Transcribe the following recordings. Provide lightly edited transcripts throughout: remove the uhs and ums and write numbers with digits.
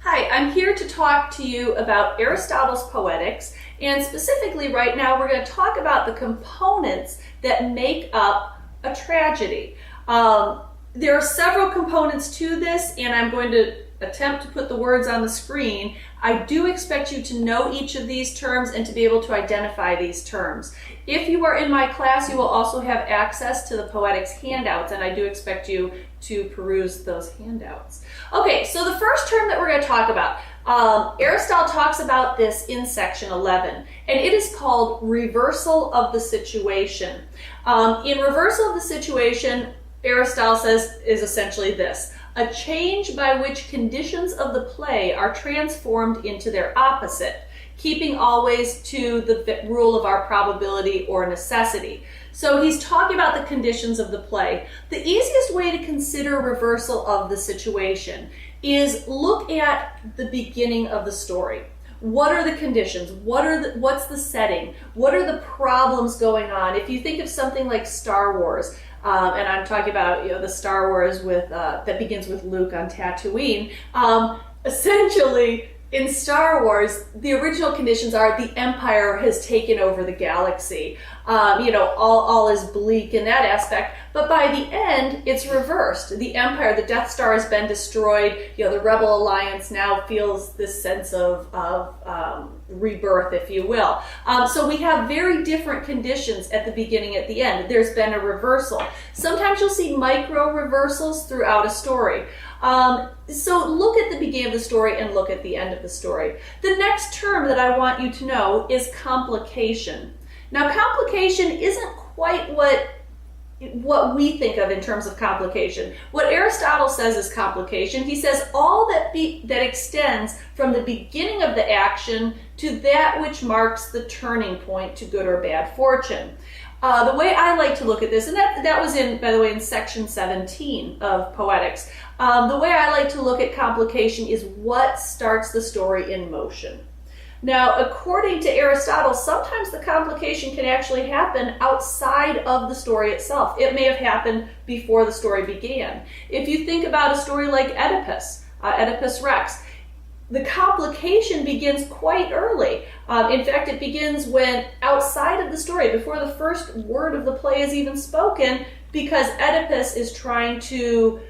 Hi, I'm here to talk to you about Aristotle's Poetics, and specifically right now we're going to talk about the components that make up a tragedy. There are several components to this, and I'm going to attempt to put the words on the screen. I do expect you to know each of these terms and to be able to identify these terms. If you are in my class, you will also have access to the Poetics handouts, and I do expect you to peruse those handouts. Okay, so the first term that we're going to talk about, Aristotle talks about this in section 11, and it is called reversal of the situation. In reversal of the situation, Aristotle says is essentially this: a change by which conditions of the play are transformed into their opposite, keeping always to the rule of our probability or necessity. So he's talking about the conditions of the play. The easiest way to consider reversal of the situation is look at the beginning of the story. What are the conditions? What's the setting? What are the problems going on? If you think of something like Star Wars, and I'm talking about the Star Wars with that begins with Luke on Tatooine. Essentially, in Star Wars, the original conditions are the Empire has taken over the galaxy. All is bleak in that aspect. But by the end, it's reversed. The Empire, the Death Star has been destroyed. The Rebel Alliance now feels this sense of rebirth, if you will. So we have very different conditions at the beginning, at the end. There's been a reversal. Sometimes you'll see micro reversals throughout a story. So look at the beginning of the story and look at the end of the story. The next term that I want you to know is complication. Now, complication isn't quite what we think of in terms of complication. What Aristotle says is complication. He says all that extends from the beginning of the action to that which marks the turning point to good or bad fortune. The way I like to look at this, and that was by the way, in section 17 of Poetics. The way I like to look at complication is what starts the story in motion. Now, according to Aristotle, sometimes the complication can actually happen outside of the story itself. It may have happened before the story began. If you think about a story like Oedipus Rex, the complication begins quite early. In fact, it begins when outside of the story, before the first word of the play is even spoken, because Oedipus is trying to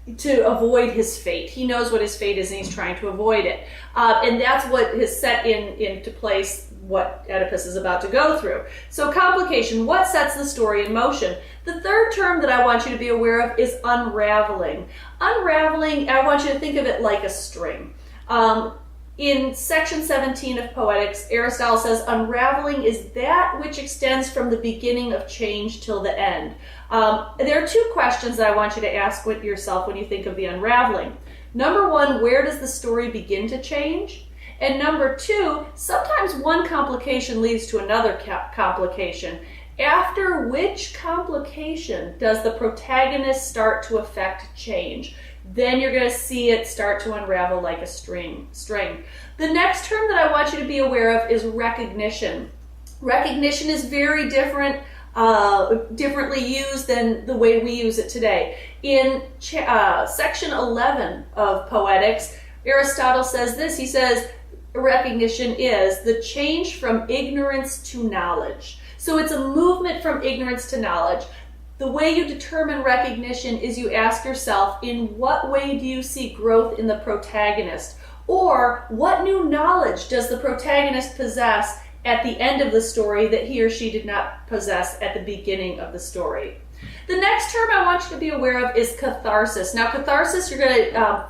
avoid his fate. He knows what his fate is and he's trying to avoid it. And that's what has set into place what Oedipus is about to go through. So complication, what sets the story in motion? The third term that I want you to be aware of is unraveling. Unraveling, I want you to think of it like a string. In section 17 of Poetics, Aristotle says unraveling is that which extends from the beginning of change till the end. There are two questions that I want you to ask yourself when you think of the unraveling. Number one, where does the story begin to change? And number two, sometimes one complication leads to another complication. After which complication does the protagonist start to affect change? Then you're going to see it start to unravel like a string. The next term that I want you to be aware of is recognition. Recognition is very differently used than the way we use it today. In section 11 of Poetics, Aristotle says this. He says, recognition is the change from ignorance to knowledge. So it's a movement from ignorance to knowledge. The way you determine recognition is you ask yourself, in what way do you see growth in the protagonist? Or what new knowledge does the protagonist possess at the end of the story that he or she did not possess at the beginning of the story? The next term I want you to be aware of is catharsis. Now, catharsis, you're going to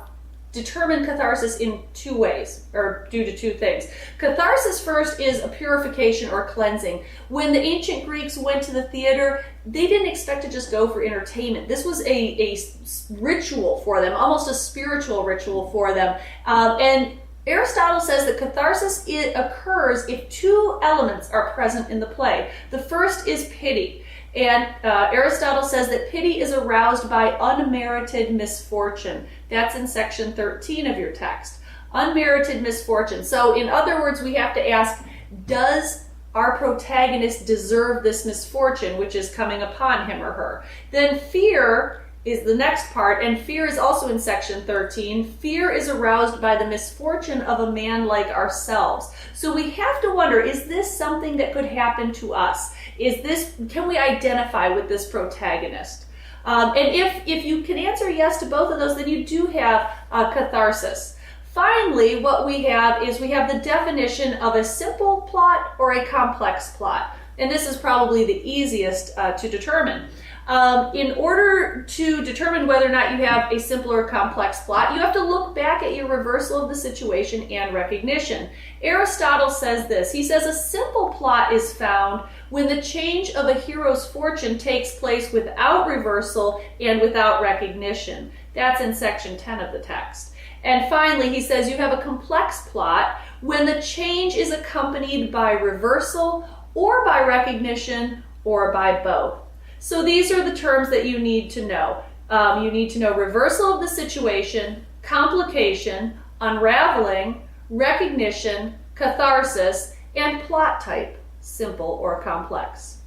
determine catharsis in two ways, or due to two things. Catharsis first is a purification or cleansing. When the ancient Greeks went to the theater, they didn't expect to just go for entertainment. This was a ritual for them, almost a spiritual ritual for them. And Aristotle says that catharsis occurs if two elements are present in the play. The first is pity. And Aristotle says that pity is aroused by unmerited misfortune. That's in section 13 of your text. Unmerited misfortune. So in other words, we have to ask, does our protagonist deserve this misfortune which is coming upon him or her? Then fear is the next part, and fear is also in section 13. Fear is aroused by the misfortune of a man like ourselves. So we have to wonder, is this something that could happen to us? Can we identify with this protagonist? And if you can answer yes to both of those, then you do have catharsis. Finally, what we have is the definition of a simple plot or a complex plot. And this is probably the easiest to determine. In order to determine whether or not you have a simple or complex plot, you have to look back at your reversal of the situation and recognition. Aristotle says this. He says a simple plot is found when the change of a hero's fortune takes place without reversal and without recognition. That's in section 10 of the text. And finally, he says you have a complex plot when the change is accompanied by reversal or by recognition or by both. So these are the terms that you need to know. You need to know reversal of the situation, complication, unraveling, recognition, catharsis, and plot type, simple or complex.